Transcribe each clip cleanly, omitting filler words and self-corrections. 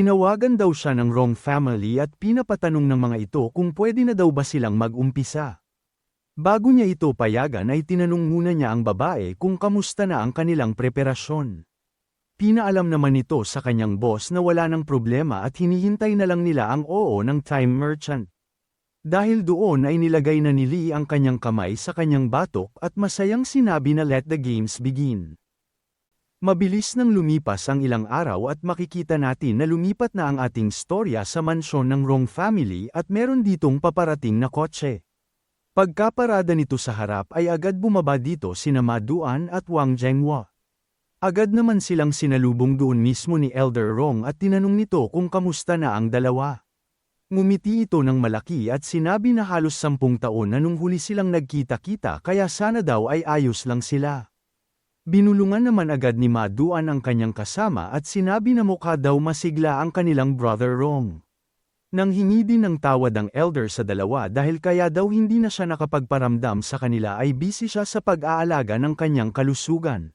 Tinawagan daw siya ng Rong family at pinapatanong ng mga ito kung pwede na daw ba silang mag-umpisa. Bago niya ito payagan ay tinanong muna niya ang babae kung kamusta na ang kanilang preparasyon. Pinaalam naman ito sa kanyang boss na wala ng problema at hinihintay na lang nila ang oo ng time merchant. Dahil doon ay nilagay na ni Lee ang kanyang kamay sa kanyang batok at masayang sinabi na let the games begin. Mabilis nang lumipas ang ilang araw at makikita natin na lumipat na ang ating storya sa mansyon ng Rong family at meron ditong paparating na kotse. Pagkaparada nito sa harap ay agad bumaba dito sina Ma Duan at Wang Zhenghua. Agad naman silang sinalubong doon mismo ni Elder Rong at tinanong nito kung kamusta na ang dalawa. Ngumiti ito ng malaki at sinabi na halos 10 taon na nung huli silang nagkita-kita kaya sana daw ay ayos lang sila. Binulungan naman agad ni Ma Duan ang kanyang kasama at sinabi na mukha daw masigla ang kanilang brother Rong. Nang hingi din ng tawad ang elder sa dalawa dahil kaya daw hindi na siya nakapagparamdam sa kanila ay busy siya sa pag-aalaga ng kanyang kalusugan.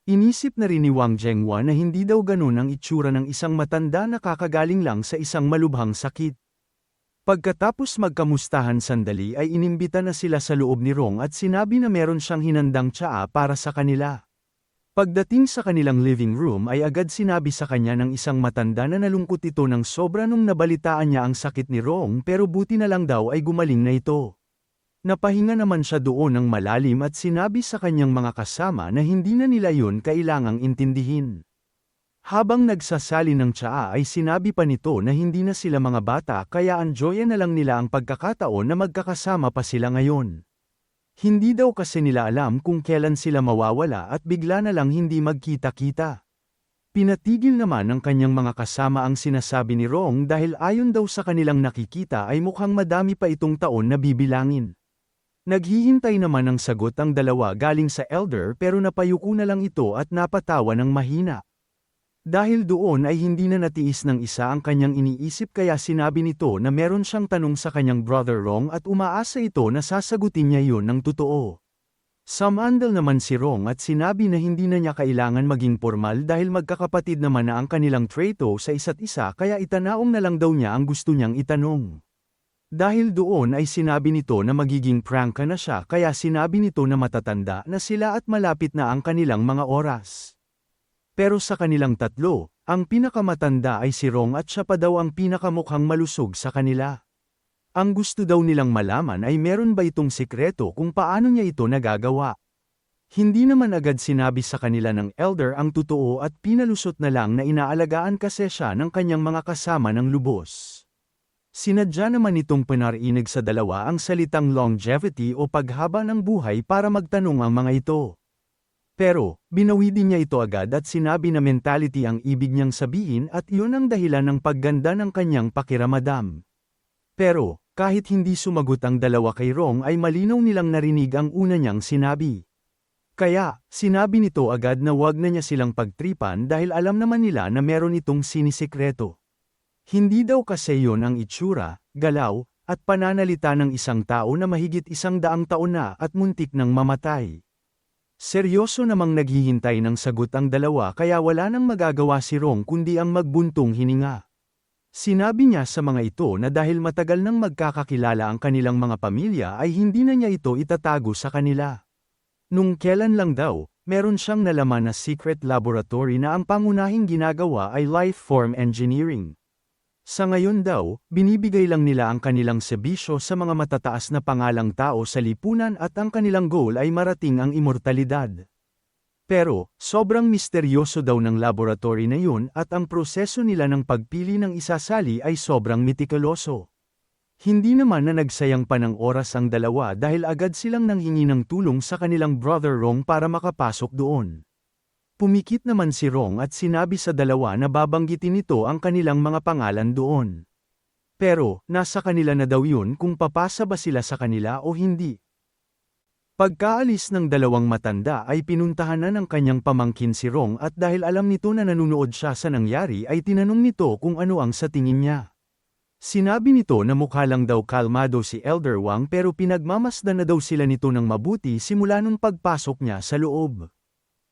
Inisip na rin ni Wang Zhenghua na hindi daw ganun ang itsura ng isang matanda na kakagaling lang sa isang malubhang sakit. Pagkatapos magkamustahan sandali ay inimbita na sila sa loob ni Rong at sinabi na meron siyang hinandang tsaa para sa kanila. Pagdating sa kanilang living room ay agad sinabi sa kanya ng isang matanda na nalungkot ito ng sobra nung nabalitaan niya ang sakit ni Rong pero buti na lang daw ay gumaling na ito. Napahinga naman siya doon ng malalim at sinabi sa kanyang mga kasama na hindi na nila yun kailangang intindihin. Habang nagsasali ng tsaa ay sinabi pa nito na hindi na sila mga bata kaya enjoyin na lang nila ang pagkakataon na magkakasama pa sila ngayon. Hindi daw kasi nila alam kung kailan sila mawawala at bigla na lang hindi magkita-kita. Pinatigil naman ng kanyang mga kasama ang sinasabi ni Rong dahil ayon daw sa kanilang nakikita ay mukhang madami pa itong taon na bibilangin. Naghihintay naman ng sagot ang dalawa galing sa elder pero napayuko na lang ito at napatawa ng mahina. Dahil doon ay hindi na natiis ng isa ang kanyang iniisip kaya sinabi nito na meron siyang tanong sa kanyang brother Rong at umaasa ito na sasagutin niya yun ng totoo. Sumandal naman si Rong at sinabi na hindi na niya kailangan maging formal dahil magkakapatid naman na ang kanilang traito sa isa't isa kaya itanaong na lang daw niya ang gusto niyang itanong. Dahil doon ay sinabi nito na magiging prangka na siya kaya sinabi nito na matatanda na sila at malapit na ang kanilang mga oras. Pero sa kanilang tatlo, ang pinakamatanda ay si Rong at siya pa daw ang pinakamukhang malusog sa kanila. Ang gusto daw nilang malaman ay meron ba itong sikreto kung paano niya ito nagagawa. Hindi naman agad sinabi sa kanila ng elder ang totoo at pinalusot na lang na inaalagaan kasi siya ng kanyang mga kasama ng lubos. Sinadya naman itong pinarinig sa dalawa ang salitang longevity o paghaba ng buhay para magtanong ang mga ito. Pero, binawi din niya ito agad at sinabi na mentality ang ibig niyang sabihin at iyon ang dahilan ng pagganda ng kanyang pakiramadam. Pero, kahit hindi sumagot ang dalawa kay Rong ay malinaw nilang narinig ang una niyang sinabi. Kaya, sinabi nito agad na wag na niya silang pagtripan dahil alam naman nila na meron itong sinisikreto. Hindi daw kasi yon ang itsura, galaw, at pananalita ng isang tao na mahigit 100 taon na at muntik nang mamatay. Seryoso namang naghihintay ng sagot ang dalawa kaya wala nang magagawa si Rong kundi ang magbuntong hininga. Sinabi niya sa mga ito na dahil matagal nang magkakakilala ang kanilang mga pamilya ay hindi na niya ito itatago sa kanila. Nung kailan lang daw, meron siyang nalaman na secret laboratory na ang pangunahing ginagawa ay life form engineering. Sa ngayon daw, binibigay lang nila ang kanilang serbisyo sa mga matataas na pangalang tao sa lipunan at ang kanilang goal ay marating ang immortalidad. Pero, sobrang misteryoso daw ng laboratory na yun at ang proseso nila ng pagpili ng isasali ay sobrang mitikuloso. Hindi naman na nagsayang pa ng oras ang dalawa dahil agad silang nanghingi ng tulong sa kanilang brother Rong para makapasok doon. Pumikit naman si Rong at sinabi sa dalawa na babanggitin nito ang kanilang mga pangalan doon. Pero, nasa kanila na daw yun kung papasa ba sila sa kanila o hindi. Pagkaalis ng dalawang matanda ay pinuntahan na ng kanyang pamangkin si Rong at dahil alam nito na nanunood siya sa nangyari ay tinanong nito kung ano ang sa tingin niya. Sinabi nito na mukha lang daw kalmado si Elder Wang pero pinagmamasdan na daw sila nito ng mabuti simula nung pagpasok niya sa loob.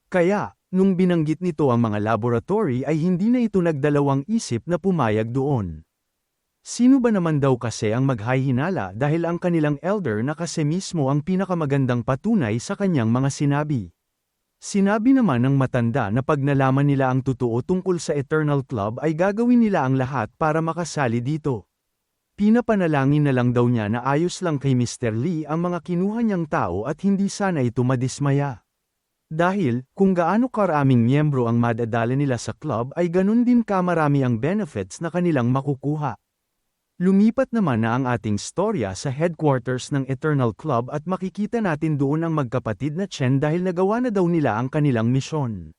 Kaya, Nung binanggit nito ang mga laboratory ay hindi na ito nagdalawang isip na pumayag doon. Sino ba naman daw kasi ang maghahinala dahil ang kanilang elder na kasi mismo ang pinakamagandang patunay sa kanyang mga sinabi. Sinabi naman ng matanda na pag nalaman nila ang totoo tungkol sa Eternal Club ay gagawin nila ang lahat para makasali dito. Pinapanalangin na lang daw niya na ayos lang kay Mr. Lee ang mga kinuha niyang tao at hindi sana ito madismaya. Dahil, kung gaano karaming miyembro ang madadala nila sa club ay ganun din kamarami ang benefits na kanilang makukuha. Lumipat naman na ang ating storya sa headquarters ng Eternal Club at makikita natin doon ang magkapatid na Chen dahil nagawa na daw nila ang kanilang misyon.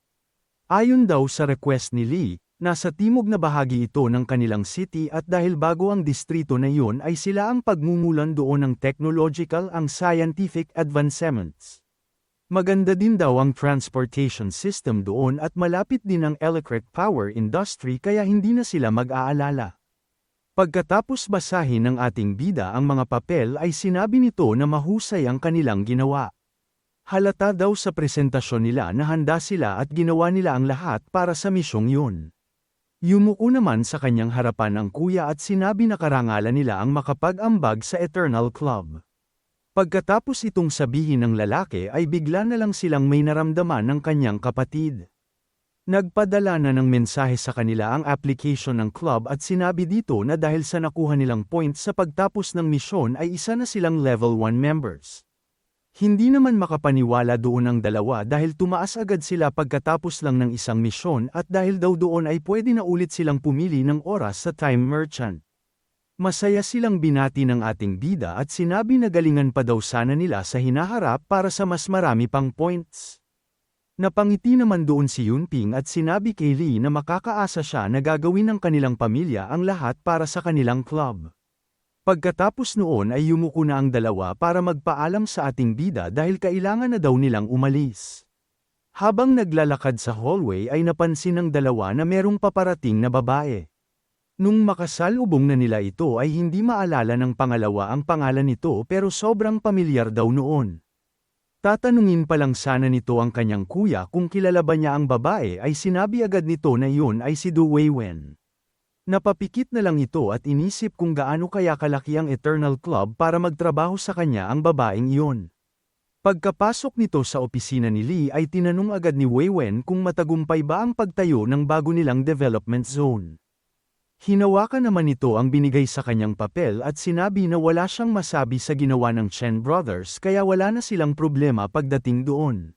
Ayon daw sa request ni Lee, nasa timog na bahagi ito ng kanilang city at dahil bago ang distrito na iyon ay sila ang pagmumulan doon ng technological ang scientific advancements. Maganda din daw ang transportation system doon at malapit din ang electric power industry kaya hindi na sila mag-aalala. Pagkatapos basahin ng ating bida ang mga papel ay sinabi nito na mahusay ang kanilang ginawa. Halata daw sa presentasyon nila na handa sila at ginawa nila ang lahat para sa misyong yun. Yumuko naman sa kanyang harapan ang kuya at sinabi na karangalan nila ang makapag-ambag sa Eternal Club. Pagkatapos itong sabihin ng lalaki ay bigla na lang silang may naramdaman ng kanyang kapatid. Nagpadala na ng mensahe sa kanila ang application ng club at sinabi dito na dahil sa nakuha nilang points sa pagtapos ng misyon ay isa na silang level 1 members. Hindi naman makapaniwala doon ang dalawa dahil tumaas agad sila pagkatapos lang ng isang misyon at dahil daw doon ay pwede na ulit silang pumili ng oras sa time merchant. Masaya silang binati ng ating bida at sinabi na galingan pa daw sana nila sa hinaharap para sa mas marami pang points. Napangiti naman doon si Yunping at sinabi kay Lee na makakaasa siya na gagawin ng kanilang pamilya ang lahat para sa kanilang club. Pagkatapos noon ay yumuko na ang dalawa para magpaalam sa ating bida dahil kailangan na daw nilang umalis. Habang naglalakad sa hallway ay napansin ng dalawa na merong paparating na babae. Nung makasalubong na nila ito ay hindi maalala ng pangalawa ang pangalan nito pero sobrang pamilyar daw noon. Tatanungin pa lang sana nito ang kanyang kuya kung kilala ba niya ang babae ay sinabi agad nito na iyon ay si Du Weiwen. Napapikit na lang ito at inisip kung gaano kaya kalaki ang Eternal Club para magtrabaho sa kanya ang babaeng iyon. Pagkapasok nito sa opisina ni Lee ay tinanong agad ni Weiwen kung matagumpay ba ang pagtayo ng bago nilang development zone. Hinawakan naman nito ang binigay sa kanyang papel at sinabi na wala siyang masabi sa ginawa ng Chen Brothers kaya wala na silang problema pagdating doon.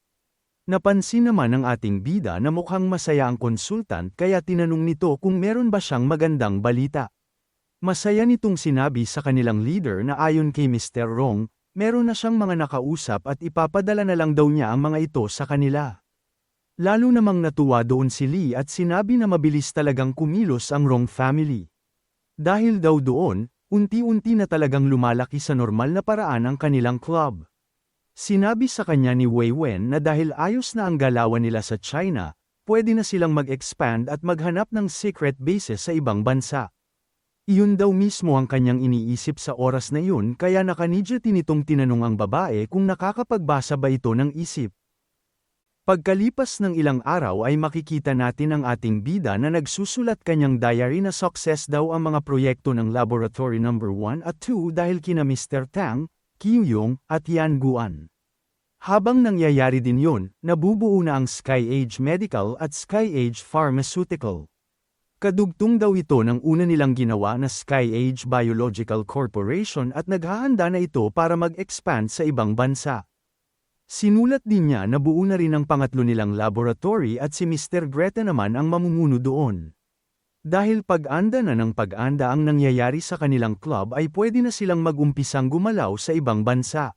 Napansin naman ng ating bida na mukhang masaya ang consultant kaya tinanong nito kung meron ba siyang magandang balita. Masaya nitong sinabi sa kanilang leader na ayon kay Mr. Rong, meron na siyang mga nakausap at ipapadala na lang daw niya ang mga ito sa kanila. Lalo namang natuwa doon si Lee at sinabi na mabilis talagang kumilos ang Rong family. Dahil daw doon, unti-unti na talagang lumalaki sa normal na paraan ang kanilang club. Sinabi sa kanya ni Weiwen na dahil ayos na ang galawan nila sa China, pwede na silang mag-expand at maghanap ng secret bases sa ibang bansa. Iyon daw mismo ang kanyang iniisip sa oras na iyon kaya nakanidya nitong tinanong ang babae kung nakakapagbasa ba ito ng isip. Pagkalipas ng ilang araw ay makikita natin ang ating bida na nagsusulat kanyang diary na success daw ang mga proyekto ng Laboratory No. 1 at 2 dahil kina Mr. Tang, Qiu Yong, at Yan Guan. Habang nangyayari din yun, nabubuo na ang Sky Age Medical at Sky Age Pharmaceutical. Kadugtong daw ito ng una nilang ginawa na Sky Age Biological Corporation at naghahanda na ito para mag-expand sa ibang bansa. Sinulat din niya na buo na rin ang pangatlo nilang laboratory at si Mr. Greta naman ang mamumuno doon. Dahil pag-anda na ng pag-anda ang nangyayari sa kanilang club ay pwede na silang mag-umpisang gumalaw sa ibang bansa.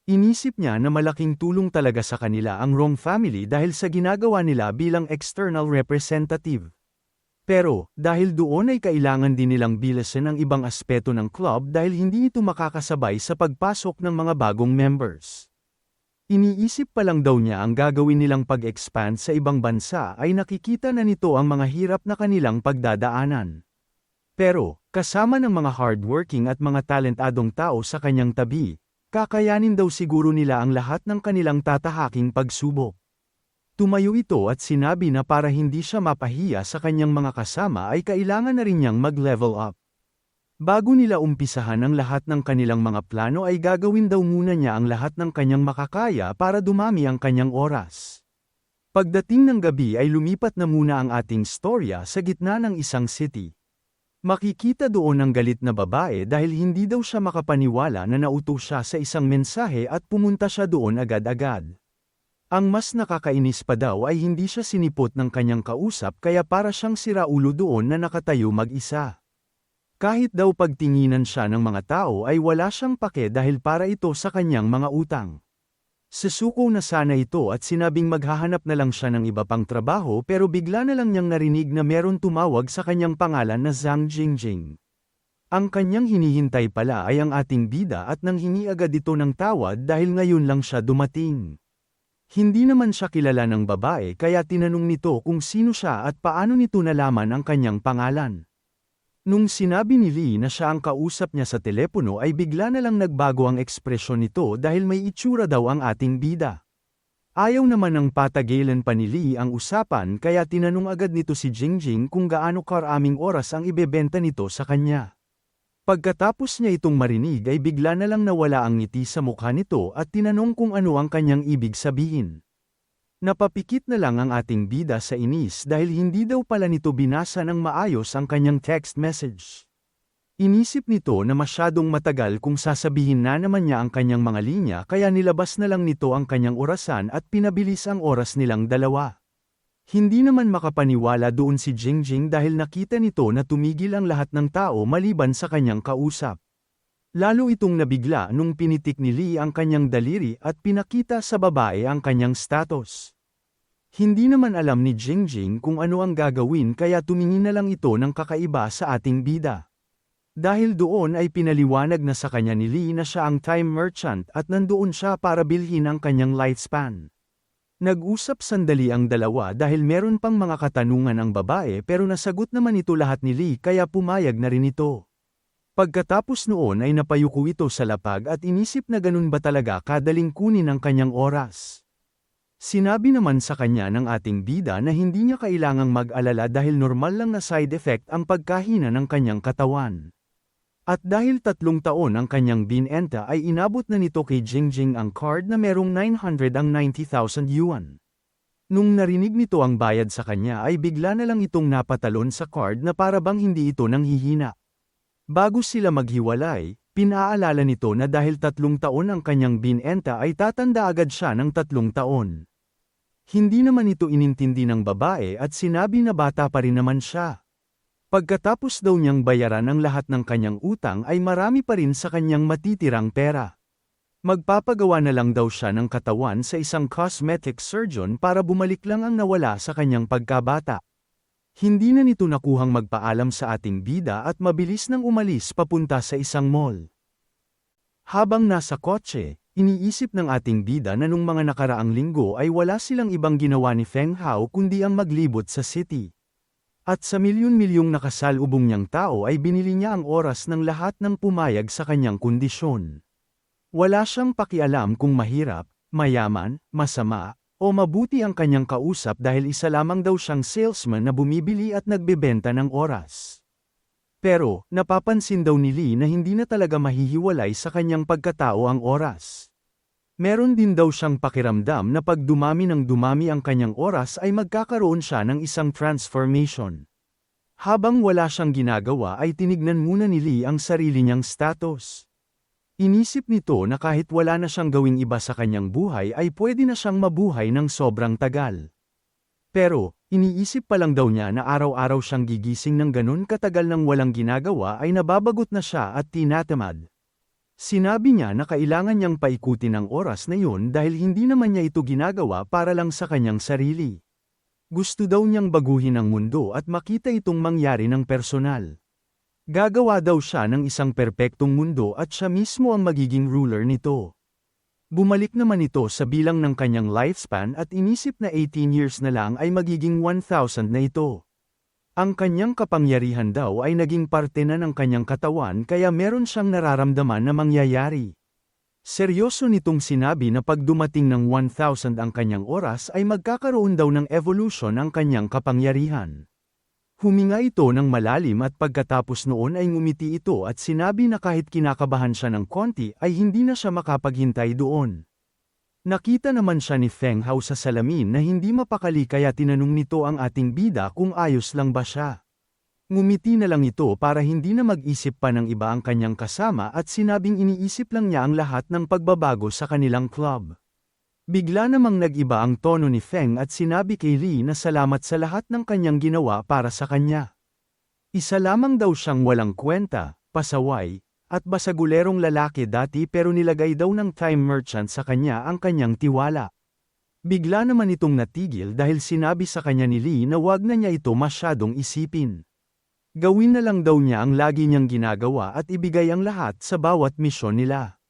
Inisip niya na malaking tulong talaga sa kanila ang Rong family dahil sa ginagawa nila bilang external representative. Pero, dahil doon ay kailangan din nilang bilasan ang ibang aspeto ng club dahil hindi ito makakasabay sa pagpasok ng mga bagong members. Iniisip pa lang daw niya ang gagawin nilang pag-expand sa ibang bansa ay nakikita na nito ang mga hirap na kanilang pagdadaanan. Pero, kasama ng mga hardworking at mga talentadong tao sa kanyang tabi, kakayanin daw siguro nila ang lahat ng kanilang tatahaking pagsubok. Tumayo ito at sinabi na para hindi siya mapahiya sa kanyang mga kasama ay kailangan na rin niyang mag-level up. Bago nila umpisahan ang lahat ng kanilang mga plano ay gagawin daw muna niya ang lahat ng kanyang makakaya para dumami ang kanyang oras. Pagdating ng gabi ay lumipat na muna ang ating storya sa gitna ng isang city. Makikita doon ang galit na babae dahil hindi daw siya makapaniwala na nauto siya sa isang mensahe at pumunta siya doon agad-agad. Ang mas nakakainis pa daw ay hindi siya sinipot ng kanyang kausap kaya para siyang siraulo doon na nakatayo mag-isa. Kahit daw pagtinginan siya ng mga tao ay wala siyang pake dahil para ito sa kanyang mga utang. Susuko na sana ito at sinabing maghahanap na lang siya ng iba pang trabaho pero bigla na lang niyang narinig na meron tumawag sa kanyang pangalan na Zhang Jingjing. Ang kanyang hinihintay pala ay ang ating bida at nanghingi agad ito ng tawad dahil ngayon lang siya dumating. Hindi naman siya kilala ng babae kaya tinanong nito kung sino siya at paano nito nalaman ang kanyang pangalan. Nung sinabi ni Lee na siya ang kausap niya sa telepono ay bigla na lang nagbago ang ekspresyon nito dahil may itsura daw ang ating bida. Ayaw naman ng patagilan pa ni Lee ang usapan kaya tinanong agad nito si Jingjing kung gaano karaming oras ang ibebenta nito sa kanya. Pagkatapos niya itong marinig ay bigla na lang nawala ang ngiti sa mukha nito at tinanong kung ano ang kanyang ibig sabihin. Napapikit na lang ang ating bida sa inis dahil hindi daw pala nito binasa ng maayos ang kanyang text message. Inisip nito na masyadong matagal kung sasabihin na naman niya ang kanyang mga linya kaya nilabas na lang nito ang kanyang orasan at pinabilis ang oras nilang dalawa. Hindi naman makapaniwala doon si Jingjing dahil nakita nito na tumigil ang lahat ng tao maliban sa kanyang kausap. Lalo itong nabigla nung pinitik ni Lee ang kanyang daliri at pinakita sa babae ang kanyang status. Hindi naman alam ni Jingjing kung ano ang gagawin kaya tumingin na lang ito ng kakaiba sa ating bida. Dahil doon ay pinaliwanag na sa kanya ni Lee na siya ang time merchant at nandoon siya para bilhin ang kanyang lifespan. Nag-usap sandali ang dalawa dahil meron pang mga katanungan ang babae pero nasagot naman ito lahat ni Lee kaya pumayag na rin ito. Pagkatapos noon ay napayuko ito sa lapag at inisip na ganun ba talaga kadaling kunin ang kanyang oras. Sinabi naman sa kanya ng ating bida na hindi niya kailangang mag-alala dahil normal lang na side effect ang pagkahina ng kanyang katawan. At dahil 3 taon ang kanyang binenta ay inabot na nito kay Jingjing ang card na merong 990,000 yuan. Nung narinig nito ang bayad sa kanya ay bigla na lang itong napatalon sa card na para bang hindi ito nanghihina. Bago sila maghiwalay, pinaalala nito na dahil 3 taon ang kanyang binenta ay tatanda agad siya ng 3 taon. Hindi naman ito inintindi ng babae at sinabi na bata pa rin naman siya. Pagkatapos daw niyang bayaran ang lahat ng kanyang utang ay marami pa rin sa kanyang matitirang pera. Magpapagawa na lang daw siya ng katawan sa isang cosmetic surgeon para bumalik lang ang nawala sa kanyang pagkabata. Hindi na nito nakuhang magpaalam sa ating bida at mabilis nang umalis papunta sa isang mall. Habang nasa kotse, iniisip ng ating bida na nung mga nakaraang linggo ay wala silang ibang ginawa ni Feng Hao kundi ang maglibot sa city. At sa milyon-milyong nakasalubong niyang tao ay binili niya ang oras ng lahat ng pumayag sa kanyang kondisyon. Wala siyang pakialam kung mahirap, mayaman, masama, o mabuti ang kanyang kausap dahil isa lamang daw siyang salesman na bumibili at nagbebenta ng oras. Pero, napapansin daw ni Lee na hindi na talaga mahihiwalay sa kanyang pagkatao ang oras. Meron din daw siyang pakiramdam na pag dumami ng dumami ang kanyang oras ay magkakaroon siya ng isang transformation. Habang wala siyang ginagawa ay tinignan muna ni Lee ang sarili niyang status. Inisip nito na kahit wala na siyang gawing iba sa kanyang buhay ay pwede na siyang mabuhay ng sobrang tagal. Pero, iniisip pa lang daw niya na araw-araw siyang gigising ng ganun katagal nang walang ginagawa ay nababagot na siya at tinatamad. Sinabi niya na kailangan niyang paikutin ang oras na yun dahil hindi naman niya ito ginagawa para lang sa kanyang sarili. Gusto daw niyang baguhin ang mundo at makita itong mangyari ng personal. Gagawa daw siya ng isang perpektong mundo at siya mismo ang magiging ruler nito. Bumalik naman ito sa bilang ng kanyang lifespan at inisip na 18 years na lang ay magiging 1,000 na ito. Ang kanyang kapangyarihan daw ay naging parte na ng kanyang katawan kaya meron siyang nararamdaman na mangyayari. Seryoso nitong sinabi na pag dumating ng 1,000 ang kanyang oras ay magkakaroon daw ng evolution ang kanyang kapangyarihan. Huminga ito ng malalim at pagkatapos noon ay ngumiti ito at sinabi na kahit kinakabahan siya ng konti ay hindi na siya makapaghintay doon. Nakita naman siya ni Feng Hao sa salamin na hindi mapakali kaya tinanong nito ang ating bida kung ayos lang ba siya. Ngumiti na lang ito para hindi na mag-isip pa ng iba ang kanyang kasama at sinabing iniisip lang niya ang lahat ng pagbabago sa kanilang club. Bigla namang nag-iba ang tono ni Feng at sinabi kay Lee na salamat sa lahat ng kanyang ginawa para sa kanya. Isa lamang daw siyang walang kwenta, pasaway, at basagulerong lalaki dati pero nilagay daw ng time merchant sa kanya ang kanyang tiwala. Bigla naman itong natigil dahil sinabi sa kanya ni Lee na wag na niya ito masyadong isipin. Gawin na lang daw niya ang lagi niyang ginagawa at ibigay ang lahat sa bawat misyon nila.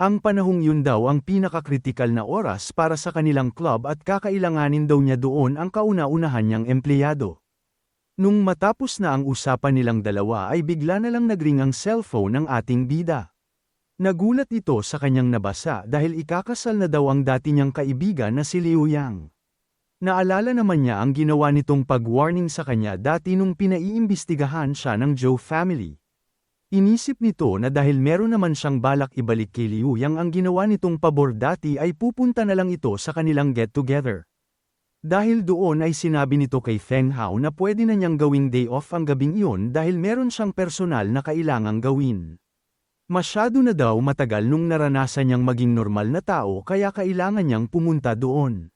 Ang panahong yun daw ang pinakakritikal na oras para sa kanilang club at kakailanganin daw niya doon ang kauna-unahan niyang empleyado. Nung matapos na ang usapan nilang dalawa ay bigla na lang nagring ang cellphone ng ating bida. Nagulat ito sa kanyang nabasa dahil ikakasal na daw ang dati niyang kaibigan na si Liu Yang. Naalala naman niya ang ginawa nitong pag-warning sa kanya dati nung pinaiimbestigahan siya ng Zhou family. Inisip nito na dahil meron naman siyang balak ibalik kay Liu Yang ang ginawa nitong pabor dati ay pupunta na lang ito sa kanilang get-together. Dahil doon ay sinabi nito kay Feng Hao na pwede na niyang gawing day off ang gabing iyon dahil meron siyang personal na kailangang gawin. Masyado na daw matagal nung naranasan niyang maging normal na tao kaya kailangan niyang pumunta doon.